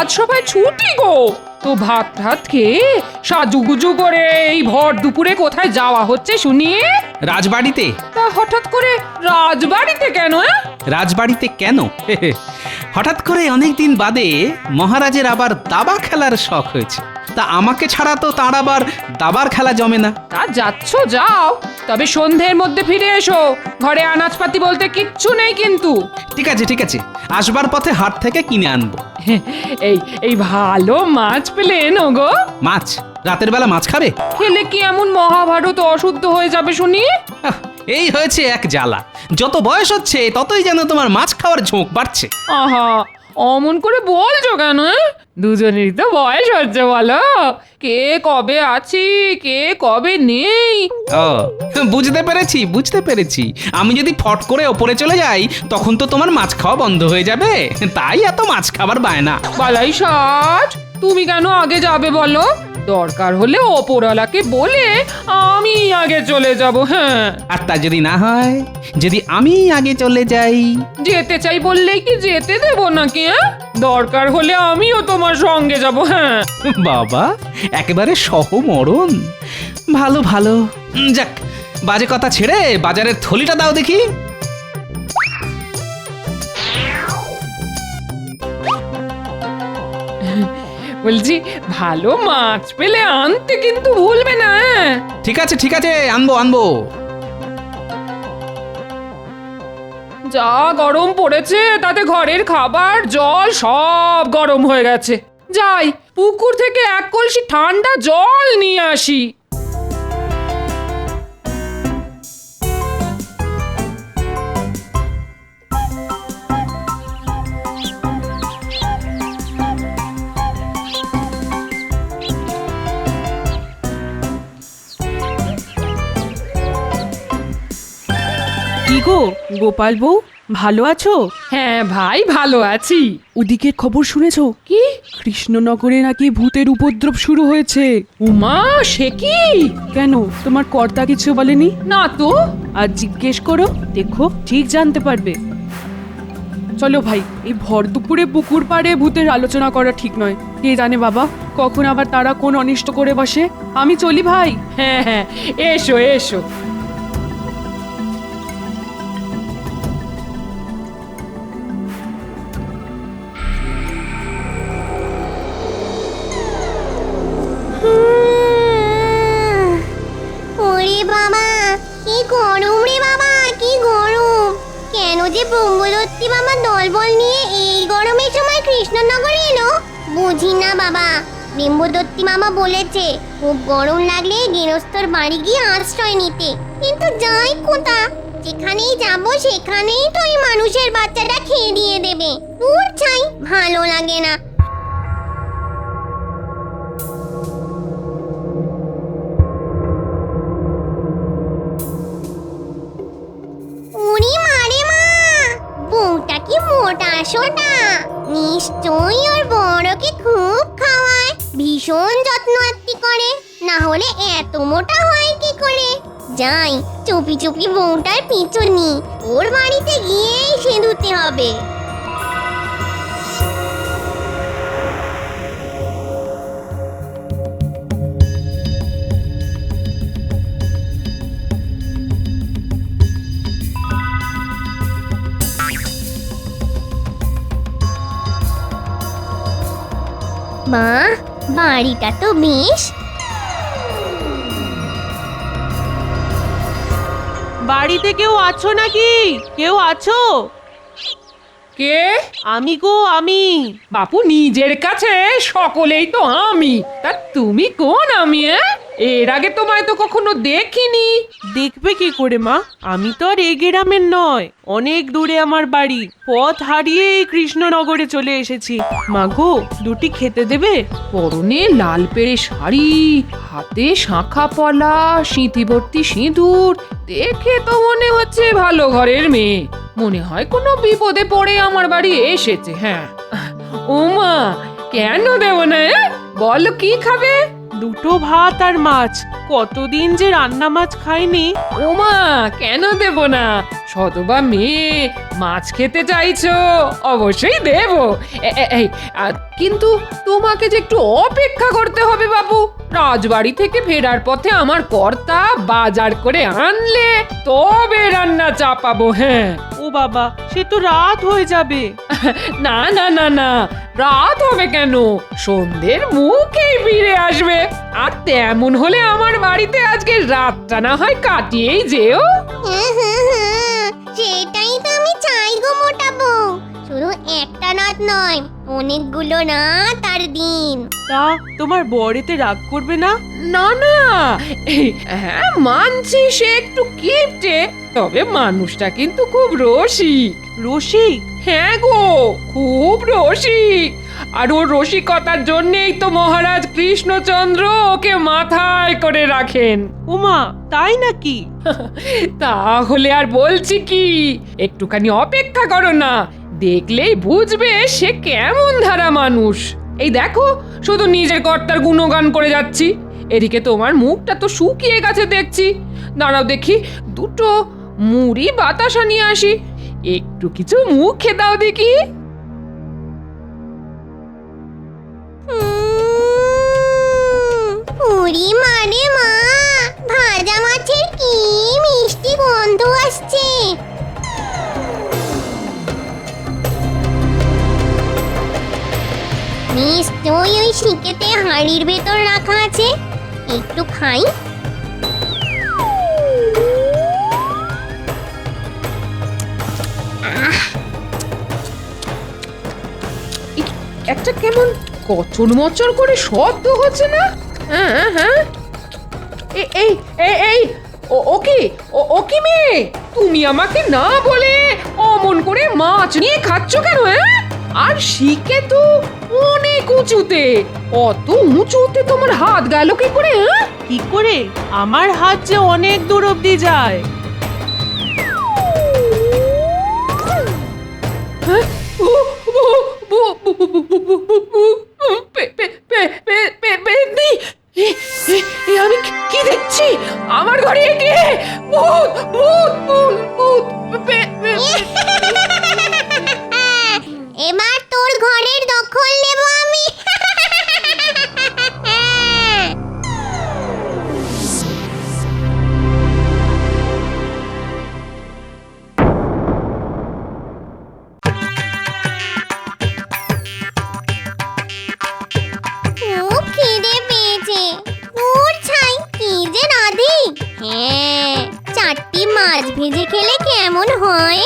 রাজসভায় ছুটি গো। তো ভাত ভাত খেয়ে সাজুগুজু করে এই ভর দুপুরে কোথায় যাওয়া হচ্ছে শুনি? রাজবাড়িতে। তা হঠাৎ করে রাজবাড়িতে কেন? রাজবাড়িতে কেন? হঠাৎ করে অনেকদিন বাদে মহারাজের আবার দাবা খেলার শখ হয়েছে। তা আমাকে ছাড়া তো তার আবার দাবার খেলা জমে না। তা যাচ্ছ যাও, তবে সন্ধ্যের মধ্যে ফিরে এসো। ঘরে আনাজপাতি বলতে কিচ্ছু নেই কিন্তু। ঠিক আছে ঠিক আছে, আসবার পথে হাট থেকে কিনে আনবো। এই এই ভালো মাছ পেলে এনো গো। মাছ? রাতের বেলা মাছ খাবে? খেলে কি এমন মহাভারত অশুদ্ধ হয়ে যাবে শুনি? আহ, এই হয়েছে এক জ্বালা। যত বয়স হচ্ছে ততই যেন তোমার মাছ খাওয়ার ঝোঁক বাড়ছে। আহা, অমন করে বলছো কেন? দুজনেরই তো বয়স হচ্ছে বলো। কে কবে আছি, কে কবে নেই। ও, বুঝতে পেরেছি বুঝতে পেরেছি। আমি যদি ফট করে ওপরে চলে যাই তখন তো তোমার মাছ খাওয়া বন্ধ হয়ে যাবে, তাই এত মাছ খাবার বায়না। বালাই ষাট, তুমি কেন আগে যাবে বলো? দরকার হলে ওপরওয়ালাকে বলে আমি আগে চলে যাব। হ্যাঁ, আর তা যদি না হয়, যদি আমি আগে চলে যাই? যেতে চাই বললেই কি যেতে দেবো নাকি? দরকার হলে আমিও তোমার সঙ্গে যাব। হ্যাঁ, বাবা, একেবারে সহমরণ। ভালো ভালো। যাক, বাজে কথা ছেড়ে বাজারের থলিটা দাও দেখি। বলছি ভালো মাছ পেলে আনতে কিন্তু ভুলবে না। ঠিক আছে ঠিক আছে, আনবো আনবো। যা গরম পড়েছে তাতে ঘরের খাবার জল সব গরম হয়ে গেছে। যাই পুকুর থেকে এক কলসি ঠান্ডা জল নিয়ে আসি। কি গো গোপাল বউ, ভালো আছো? হ্যাঁ ভাই, ভালো আছি। ওদিকের খবর শুনেছো? কি? কৃষ্ণনগরে নাকি ভূতের উপদ্রব শুরু হয়েছে। উমা, সে কি? কেন, তোমার কর্তা কিছু বলেনি? না তো। আর জিজ্ঞেস করো, দেখো ঠিক জানতে পারবে। চলো ভাই, এই ভর দুপুরে পুকুর পাড়ে ভূতের আলোচনা করা ঠিক নয়। কে জানে বাবা, কখন আবার তারা কোন অনিষ্ট করে বসে। আমি চলি ভাই। হ্যাঁ হ্যাঁ, এসো এসো। ওরে বাবা, কি গরম রে বাবা, কি গরম! কেন যে ব্রহ্মদত্তি বাবা দলবল নিয়ে এই গরমের সময় কৃষ্ণনগরে এলো বুঝি না বাবা। ব্রহ্মদত্তি মামা বলেছে খুব গরম লাগলে গৃহস্থর বাড়ি গিয়ে আশ্রয় নিতে, কিন্তু যাই কোথা, যেখানেই যাবো সেখানেই তো এই মানুষের বাচ্চাটা খেয়ে দিয়ে দেবে। দূর চাই, ভালো লাগে না। উনি মারে মা, বউটা কি মোটা সোটা! নিশ্চয়ই ওর বড়কে খুব খাওয়ায়, ভীষণ যত্ন আত্তি করে, না হলে এত মোটা হয় কি করে? যাই, চুপি চুপি বউটার পিছুনি, ওর বাড়িতে গিয়েই সেঁধুতে হবে। মা, বাড়িটা তো বেশ। বাড়িতে কেউ আছো নাকি? কেউ আছো? কে? আমি গো, আমি। বাপু, নিজের কাছে সকলেই তো আমি, তা তুমি কোন আমি? এর আগে তোমায় তো কখনো দেখিনি। দেখবে কি করে মা, আমি তো আর এই গ্রামের নয়, অনেক দূরে আমার বাড়ি। পথ হারিয়ে এই কৃষ্ণনগরে চলে এসেছি। মা গো, দুটি খেতে দেবে? পরনে লাল পেড়ে শাড়ি, হাতে শাঁখা পলা, সিঁথিভর্তি সিঁদুর, দেখে তো মনে হচ্ছে ভালো ঘরের মেয়ে। মনে হয় কোনো বিপদে পড়ে আমার বাড়ি এসেছে। হ্যাঁ, ওমা, কেন দেব না? বলো কি খাবে? দুটো ভাত আর মাছ। কতদিন যে রান্না মাছ খাইনি। ওমা, কেন দেব না? সদবা মেয়ে, মাছ খেতে চাইছো অবশ্যই দেব। এই কিন্তু তোমাকে যে একটু অপেক্ষা করতে হবে বাবু। রাজবাড়ি থেকে ফেরার পথে আমার কর্তা বাজার করে আনলে তবে রান্না চাপাবো। হ্যাঁ, ও বাবা, সে তো রাত হয়ে যাবে। না না না না, রাত হবে কেন? সন্ধ্যের মুখেই ফিরে আসবে। আর তেমন হলে আমার বাড়িতে আজকে রাতটা না হয় কাটিয়েই যেও। সেটাই তো আমি চাই গো মোটা বউ। শুধু একটা রাত নয়, অনেকগুলো রাত আর দিন। তা তোমার বরেতে রাগ করবে না? না না, হ্যাঁ মানছি সে একটু কিপটে, তবে মানুষটা কিন্তু খুব রসিক। রসিক? হ্যাঁ গো, খুব রসিক। আর ওর রসিকতার জন্যেই তো মহারাজ কৃষ্ণচন্দ্র ওকে মাথায় করে রাখেন। ওমা, তাই নাকি? তাহলে আর বলছি কি, একটুখানি অপেক্ষা করো না, দেখলেই বুঝবে সে কেমন ধারা মানুষ। এই দেখো, শুধু নিজের কর্তার গুণগান করে যাচ্ছি, এদিকে তোমার মুখটা তো শুকিয়ে গেছে দেখছি। দাঁড়াও দেখি, দুটো মুড়ি বাতাসা নিয়ে আসি, একটু কিছু মুখে দাও দেখি। পুরি মানে মা, ভাজা মাছের কি মিষ্টি গন্ধ আসছে। নিশ্চয়ই ওই শিকেতে হাঁড়ির ভেতর রাখা আছে, একটু খাই। একটা কেমন কচর মচর করে শব্দ হচ্ছে না? হ্যাঁ হ্যাঁ, এই এই এই এই ও কি ও কি মেয়ে, তুমি আমাকে না বলে অমন করে মাছ নিয়ে খাচ্ছ কেন? হ্যাঁ, আর শিকে তো অনেক উঁচুতে, অত উঁচুতে তোমার হাত গেল কি করে? হ্যাঁ, কি করে? আমার হাত যে অনেক দূর অব্দি যায়। আমি কি দেখছি? আমার ঘরে কে? ভূত ভূত ভূত ভূত! এবার তোর ঘরের দখল নেব আমি। খুব খিদে পেয়েছে, ওর ছাই কি যে রাধি। হ্যাঁ, 4টি মাছ ভেজে খেলে কেমন হয়?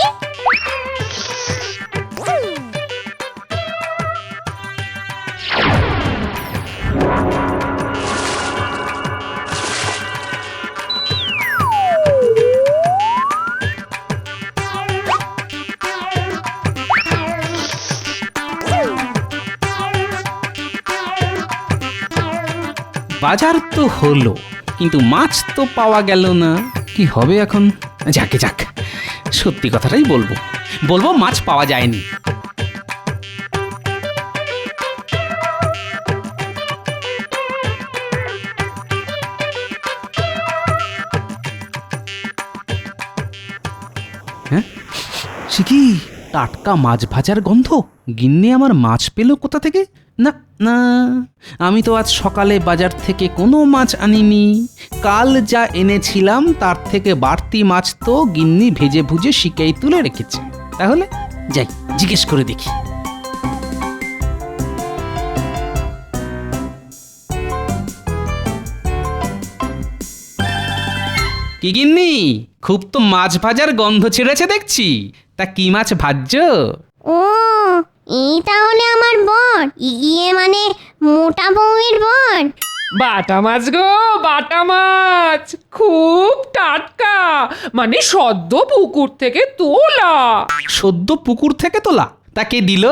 বাজার তো হলো, কিন্তু মাছ তো পাওয়া গেল না। কি হবে এখন? যাকে যাক, সত্যি কথাটাই বলবো, মাছ পাওয়া যায়নি। হ্যাঁ, সে কি টাটকা মাছ ভাজার গন্ধ? গিন্নি আমার মাছ পেল কোথা থেকে? না না, আমি তো আজ সকালে বাজার থেকে কোনো মাছ আনিনি। কাল যা এনেছিলাম তার থেকে বাড়তি মাছ তো গিন্নি ভেজে ভুজে শিকেই তুলে রেখেছে। তাহলে যাই, জিজ্ঞেস করে দেখি। কি গিন্নি, খুব তো মাছ ভাজার গন্ধ ছেড়েছে দেখছি। তা কি মাছ ভাজছো? ও, এই তাহলে আমার বর, ইয়ে মানে মোটা বউয়ের বর। বাটা মাছ গো, বাটা মাছ, খুব টাটকা, মানে সদ্য পুকুর থেকে তোলা। সদ্য পুকুর থেকে তোলা? তাকে দিল?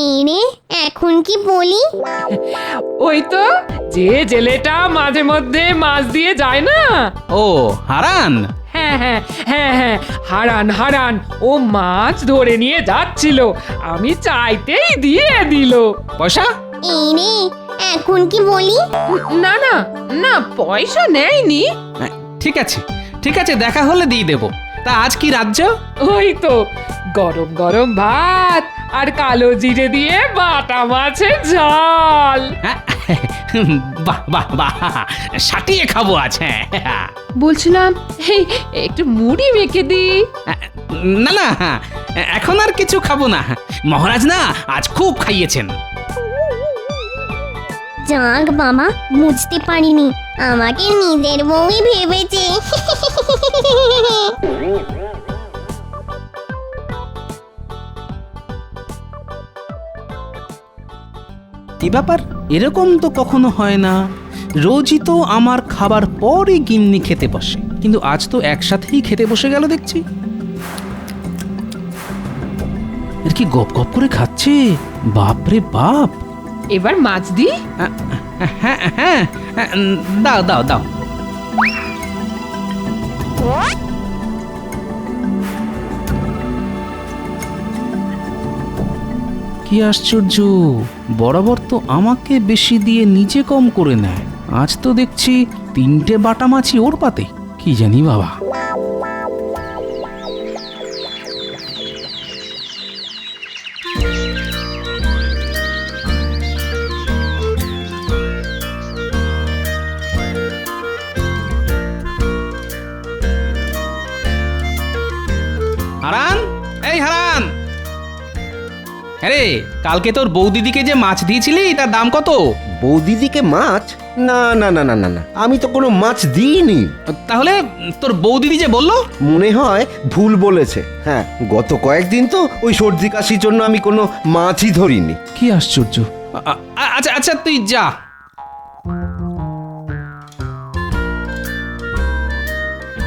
এই রে, এখন কি বলি? ওই তো যে জেলেটা মাঝে মধ্যে মাছ দিয়ে যায় না। ও, হারান। হ্যাঁ হ্যাঁ হ্যাঁ হ্যাঁ, হারান হারান, ও মাছ ধরে নিয়ে যাচ্ছিল, আমি চাইতেই দিয়ে দিল। পয়সা? এই রে, এখন কি বলি? না না না, পয়সা নেয়নি। ঠিক আছে ঠিক আছে, দেখা হলে দিয়ে দেবো। তা আজ কি রাজ্য? ওই তো গরম গরম ভাত আর কালো জিরে দিয়ে বাটা মাছের ঝাল। হ্যাঁ, বাহ বাহ বাহ, সাটিয়ে খাবো আজ। হ্যাঁ, বলছিলাম এই একটু মুড়ি মেখে দি। না না, এখন আর কিছু খাবো না। মহারাজ না আজ খুব খাইয়েছেন। যাক বাবা, বুঝতে পারিনি আমাকে নিজের বউই ভেবেছে। কি ব্যাপার, এরকম তো কখনো হয় না। রোজই তো আমার খাবার পরই গিন্নি খেতে বসে, কিন্তু আজ তো একসাথেই খেতে বসে গেল দেখছি। এর কি গপ গপ করে খাচ্ছে, বাপরে বাপ। এবার মাছ দি। হ্যাঁ হ্যাঁ, দাও দাও দাও। কি আশ্চর্য, বরাবর তো আমাকে বেশি দিয়ে নিজে কম করে নেয়, আজ তো দেখছি 3টে বাটা মাছি ওর পাতে। কি জানি বাবা। হারান, এই হারান। আরে কালকে তোর বৌদিদিকে যে মাছ দিয়েছিলি তার দাম কত? বৌদিদিকে মাছ? না না না না না না, আমি তো কোনো মাছ দিইনি। তাহলে তোর বৌদিদি যে বললো? মনে হয় ভুল বলেছে। হ্যাঁ, গত কয়েকদিন তো ওই সর্দি কাশির জন্য আমি কোনো মাছই ধরিনি। কি আশ্চর্য। আচ্ছা আচ্ছা, তুই যা।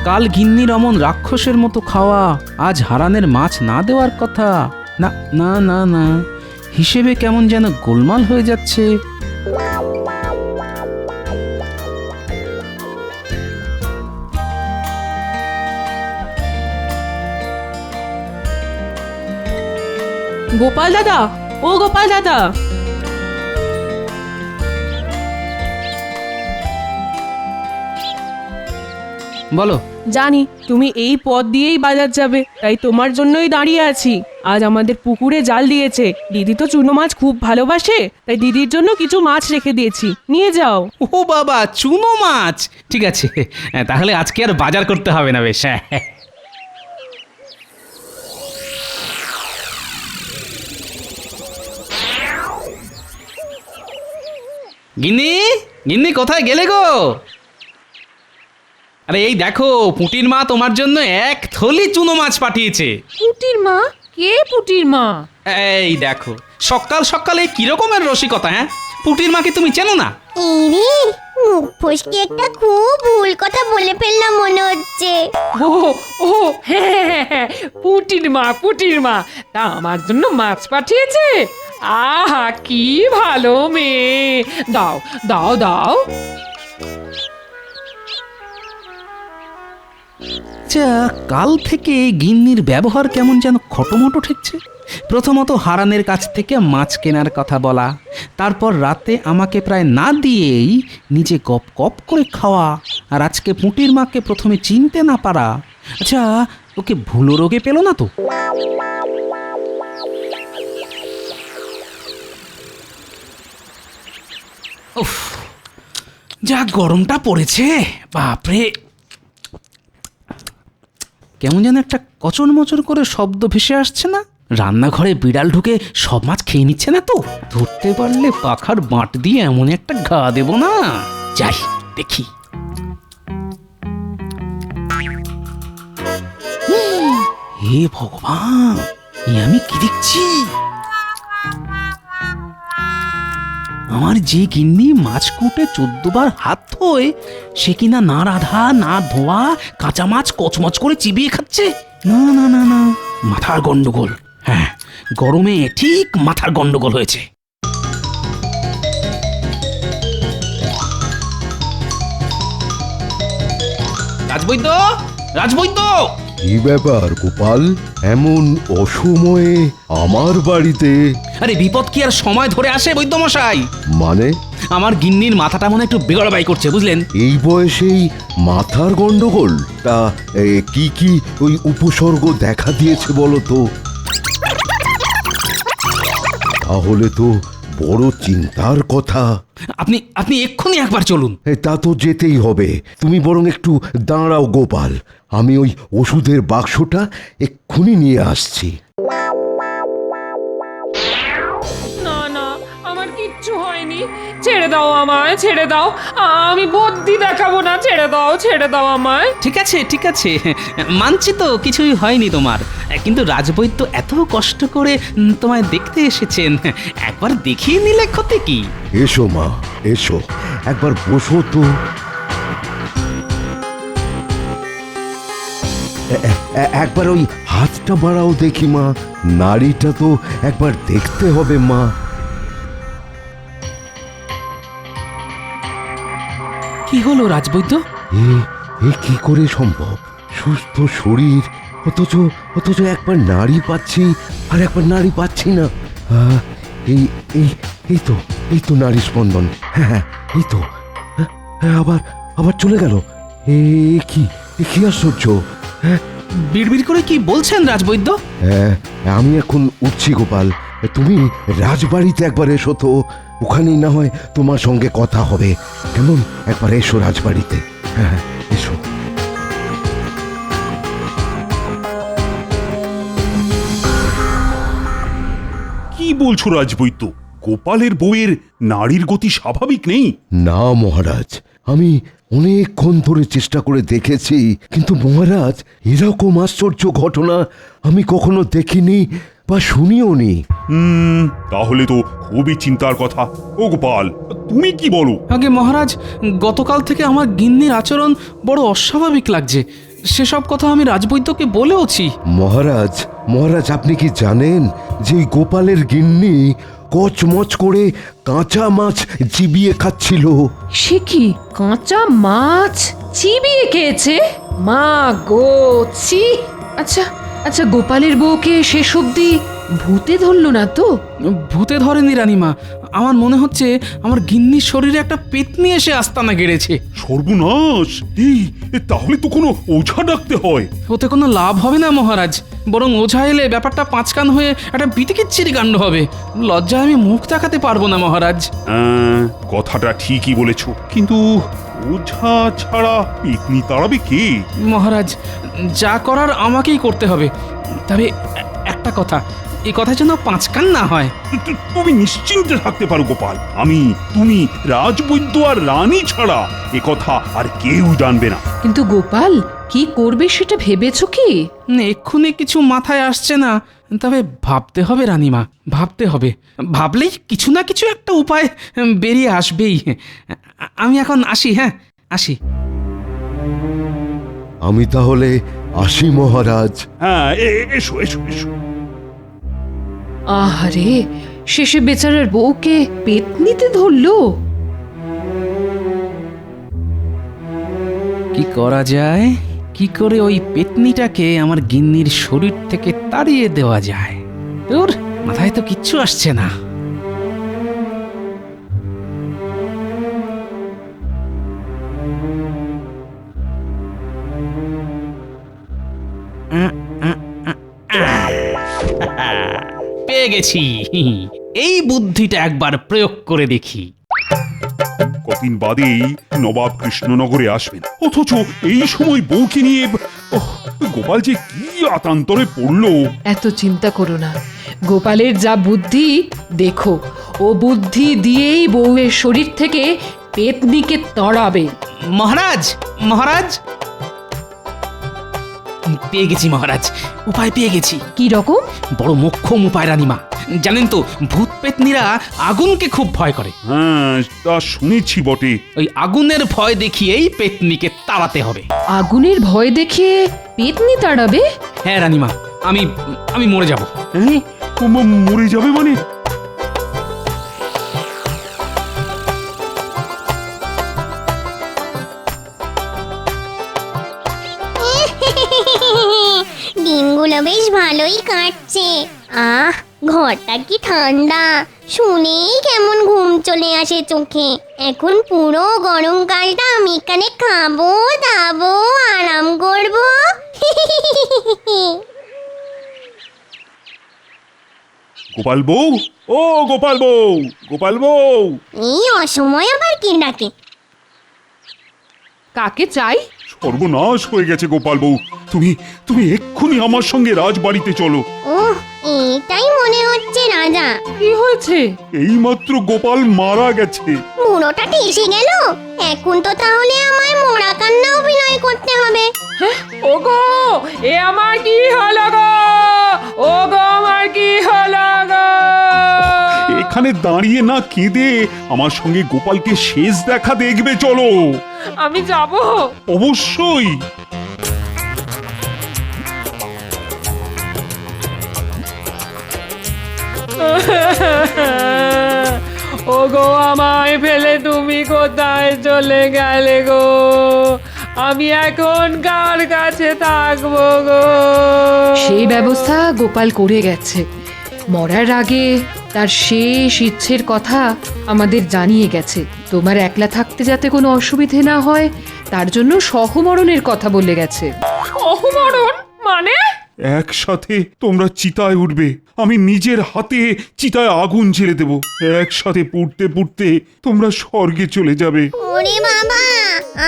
কাল গিন্নির অমন রাক্ষসের মতো খাওয়া, আজ হারানের মাছ না দেওয়ার কথা। না না না না, হিসেবে কেমন যেন গোলমাল হয়ে যাচ্ছে। গোপাল দাদা, ও গোপাল দাদা, বলো। জানি তুমি এই পথ দিয়েই বাজার যাবে, তাই তোমার জন্যই দাঁড়িয়ে আছি। আজ আমাদের পুকুরে জাল দিয়েছে, দিদি তো চুনো মাছ খুব ভালোবাসে, তাই দিদির জন্য কিছু মাছ রেখে দিয়েছি, নিয়ে যাও। ও বাবা, চুনো মাছ! ঠিক আছে, তাহলে আজকে আর বাজার করতে হবে না। বেশ। গিন্নি, গিন্নি কোথায় গেলে গো? আরে এই দেখো, পুটির মা তোমার জন্য 1 থলি চুনো মাছ পাঠিয়েছে। পুটির মা? কে পুটির মা? এই দেখো, সকাল সকালে কি রকমের রসিকতা। হ্যাঁ, পুটির মাকে তুমি চেনো না? এই রে, মুখ ফসকে একটা খুব ভুল কথা বলে ফেললাম মনে হচ্ছে। ও ও হ্যাঁ হ্যাঁ, হ্যাঁ, পুটির মা, পুটির মা। তা আমার জন্য মাছ পাঠিয়েছে? আহা, কি ভালো মেয়ে। দাও দাও দাও। আচ্ছা, কাল থেকে গিন্নির ব্যবহার কেমন যেন খটোমটো ঠেকছে। প্রথমত হারানের কাছ থেকে মাছ কেনার কথা বলা, তারপর রাতে আমাকে প্রায় না দিয়েই নিজে গপ গপ করে খাওয়া, আর আজকে পুঁটির মাকে প্রথমে চিনতে না পারা। আচ্ছা, ওকে ভুলো রোগে পেল না তো? উফ, যা গরমটা পড়েছে, বাপরে। কেমন যেন একটা কচর মচর করে শব্দ ভেসে আসছে না? রান্নাঘরে বিড়াল ঢুকে সব মাছ খেয়ে নিচ্ছে না তো? ধরতে পারলে পাখার বাঁট দিয়ে এমন একটা ঘা দেব না। যাই দেখি। হে ভগবান, এ আমি কি দেখছি? আমার যে গিন্নি মাছ কুটে 14 বার হাত ধোয়, সে কিনা না রাধা না ধোয়া কাঁচা মাছ কচমচ করে চিবিয়ে খাচ্ছে। না না না না, মাথার গন্ডগোল। হ্যাঁ, গরমে ঠিক মাথার গন্ডগোল হয়েছে। রাজবৈদ্য, রাজবৈদ্য! কি ব্যাপার গোপাল, এমন অসময়ে আমার বাড়িতে? আরে বিপদ কি আর সময় ধরে আসে বৈদ্যমশাই? মানে? আমার গিন্নির মাথাটা মনে একটু বেগড়বাই করছে বুঝলেন। এই বয়সেই মাথার গন্ডগোল? তা কি কি ওই উপসর্গ দেখা দিয়েছে বলো তো? তাহলে তো বড় চিন্তার কথা। আপনি আপনি এক্ষুনি একবার চলুন। তা তো যেতেই হবে। তুমি বরং একটু দাঁড়াও গোপাল, আমি ওই ওষুধের বাক্সটা এক্ষুনি নিয়ে আসছি। না না, আমার কিচ্ছু হয়নি, ছেড়ে দাও আমায়, ছেড়ে দাও, আমি বুদ্ধি দেখাবো না, ছেড়ে দাও আমায়। ঠিক আছে মানছি তো কিছুই হয়নি তোমার, কিন্তু রাজবৈদ্য এত কষ্ট করে তোমায় দেখতে এসেছেন, একবার দেখিয়ে নিলে ক্ষতি কি? এসো মা, এসো, একবার বসো তো। একবার ওই হাতটা বাড়াও দেখি মা, নাড়িটা তো একবার দেখতে হবে মা। কি হলো রাজবৈদ্য? এ এ কি করে সম্ভব? সুস্থ শরীর, অথচ অথচ একবার নাড়ি পাচ্ছি আর একবার নাড়ি পাচ্ছি না। এই এই এই তো নাড়ি স্পন্দন। হ্যাঁ, এই তো। হ্যাঁ, আবার আবার চলে গেল। এ কি আশ্চর্য! হ্যাঁ, বিড়বিড় করে কি বলছেন রাজবৈদ্য? হ্যাঁ, আমি এখন উঠছি গোপাল, তুমি রাজবাড়িতে একবার এসো তো, ওখানেই না হয় তোমার সঙ্গে কথা হবে। কেমন? একবার এসো রাজবাড়িতে। হ্যাঁ, এসো। কি বলছো রাজবৈদ্য? গোপালের বউয়ের নাড়ির গতি স্বাভাবিক নেই? না মহারাজ, আমি অনেকক্ষণ ধরে চেষ্টা করে দেখেছি, কিন্তু মহারাজ এরকম আশ্চর্য ঘটনা আমি কখনো দেখিনি বা শুনিও নি। তাহলে তো খুবই চিন্তার কথা। ও গোপাল, তুমি কি বলো? আগে মহারাজ, গতকাল থেকে আমার গিন্নির আচরণ বড় অস্বাভাবিক লাগছে, সেসব কথা আমি রাজবৈদ্যকে বলেওছি। মহারাজ, মহারাজ আপনি কি জানেন যে ওই গোপালের গিন্নি কচমচ করে কাঁচা মাছ চিবিয়ে খাচ্ছিল? সে কি, কাঁচা মাছ চিবিয়ে খেয়েছে? মা গো, ছি! আচ্ছা আচ্ছা, গোপালের বউকে শেষ অবধি ভূতে ধরল না তো? ভূতে ধরেনি রানীমা, আমার মনে হচ্ছে আমার গিন্নির শরীরে একটা পেতনি এসে আস্তানা গেড়েছে। সর্বনাশ! তাহলে তো কোনো ওঝা ডাকতে হয়। ওতে কোনো লাভ হবে না মহারাজ, বরং ওঝা এলে ব্যাপারটা পাঁচকান হয়ে একটা বিতিকিচ্ছিরি কাণ্ড হবে। লজ্জায় আমি মুখ দেখাতে পারবো না মহারাজ। কথাটা ঠিকই বলেছ, কিন্তু ওঝা ছাড়া পেতনি তাড়াবে কে? মহারাজ, যা করার আমাকেই করতে হবে। তবে একটা কথা, এই কথা যেন পাঁচকান না হয়। তুমি নিশ্চিন্তে থাকতে পারো গোপাল, আমি, তুমি, রাজবৈদ্য আর রানী ছাড়া এ কথা আর কেউ জানবে না। কিন্তু গোপাল কি করবে সেটা ভেবেছো কি? এক্ষুনি কিছু মাথায় আসছে না, তবে ভাবতে হবে রানীমা, ভাবতে হবে। ভাবলেই কিছু না কিছু একটা উপায় বেরিয়ে আসবেই। আমি এখন আসি, হ্যাঁ আসি। আমি তাহলে আসি মহারাজ। হ্যাঁ, এসো এসো এসো। আহারে, শেষে বেচারার বউকে পেতনিতে ধরলো। কি করা যায়, কি করে ওই পেতনিটাকে আমার গিন্নির শরীর থেকে তাড়িয়ে দেওয়া যায়? তোর মাথায় তো কিচ্ছু আসছে না। পেয়ে গেছি, এই বুদ্ধিটা একবার প্রয়োগ করে দেখি। কদিন বাদেই নবাব কৃষ্ণনগরে আসবেন, অথচ এই সময় বউকে নিয়ে গোপাল যে কি আতান্তরে পড়লো। এত চিন্তা করো না, গোপালের যা বুদ্ধি দেখো, ও বুদ্ধি দিয়েই বউয়ের শরীর থেকে পেতনিকে তাড়াবে। মহারাজ, মহারাজ, পেয়ে গেছি মহারাজ, উপায় পেয়ে গেছি। কি রকম? বড় মোক্ষম উপায় রানীমা। জানেন তো, ভূত পেতনিরা আগুনকে খুব ভয় করে। হ্যাঁ, তা শুনেছি বটে। ওই আগুনের ভয় দেখিয়েই পেতনিকে তাড়াতে হবে। আগুনের ভয় দেখিয়ে পেতনি তাড়াবে? হ্যাঁ রানীমা, আমি আমি মরে যাব। হ্যাঁ, মরে যাবে মানে? দিনগুলো বেশ ভালোই কাটছে। ঘরটা কি ঠান্ডা, শুনেই কেমন ঘুম চলে আসে চোখে। এখন পুরো গরমকালটা আমি এখানে খাবো দাবো আরাম করবো। গোপাল বউ, ও গোপাল বউ, গোপাল বউ। এই অসময় আবার কে ডাকে? কাকে চাই? সর্বনাশ হয়ে গেছে গোপাল বউ। তুমি তুমি এক্ষুনি আমার সঙ্গে রাজবাড়িতে চলো। ওহ, এটাই মনে হচ্ছে রাজা। কি হয়েছে? এইমাত্র গোপাল মারা গেছে। বুড়োটা এসে গেল, এখন তো তাহলে আমায় মোড়া কান্না অভিনয় করতে হবে। ওগো, এ আমার কি হলো গো? ওগো, আমার কি হলো গো? এখানে দাঁড়িয়ে না কেঁদে আমার সঙ্গে গোপালকে শেষ দেখা দেখবে চলো। আমি যাব। অবশ্যই। ওগো, আমায় ফেলে তুমি কোথায় চলে গেলে গো? আমি এখন কার কাছে থাকবো গো? সেই ব্যবস্থা গোপাল করে গেছে। মরার আগে তার শেষ ইচ্ছের কথা আমাদের জানিয়ে গেছে। তোমার একলা থাকতে যাতে কোনো অসুবিধে না হয় তার জন্য সহমরণের কথা বলে গেছে। সহমরণ মানে? একসাথে তোমরা চিতায় উঠবে, আমি নিজের হাতে চিতায় আগুন ঝেড়ে দেব। একসাথে পুড়তে পুড়তে তোমরা স্বর্গে চলে যাবে। ওরে বাবা,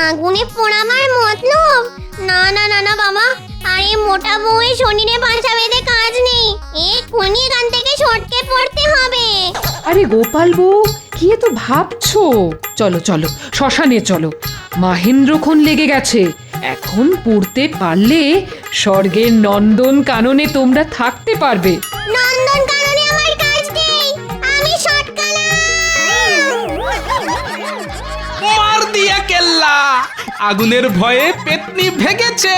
আগুনে পোড়াবার মতলব? না না না না বাবা, আরে মোটা বউয়ের শরীরে পাঁচা বেঁধে কাজ নেই, এক্ষুনি এখান থেকে সটকে পড়তে হবে। আরে গোপাল বউ, কি এত ভাবছো? চলো চলো, শ্মশানে চলো। মাহেন্দ্রক্ষণ লেগে গেছে। এখন পড়তে পারলে স্বর্গের নন্দন কাননে তোমরা থাকতে পারবে। নন্দন কাননে আমার কাজ নেই, আমি সটকালাম। মার দিয়া কেল্লা, আগুনের ভয়ে পেতনি ভেগেছে।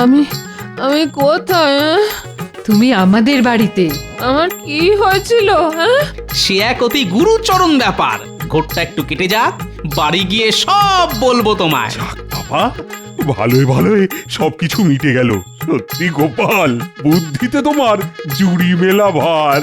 আমি আমি কোথায়? তুমি আমাদের বাড়িতে। আমার কি হয়েছিল? সে এক অতি গুরুচরণ ব্যাপার। ঘোরটা একটু কেটে যাক, বাড়ি গিয়ে সব বলবো তোমায়। যাক বাবা, ভালোই ভালোই সবকিছু মিটে গেল। সত্যি গোপাল, বুদ্ধিতে তোমার জুড়ি মেলা ভার।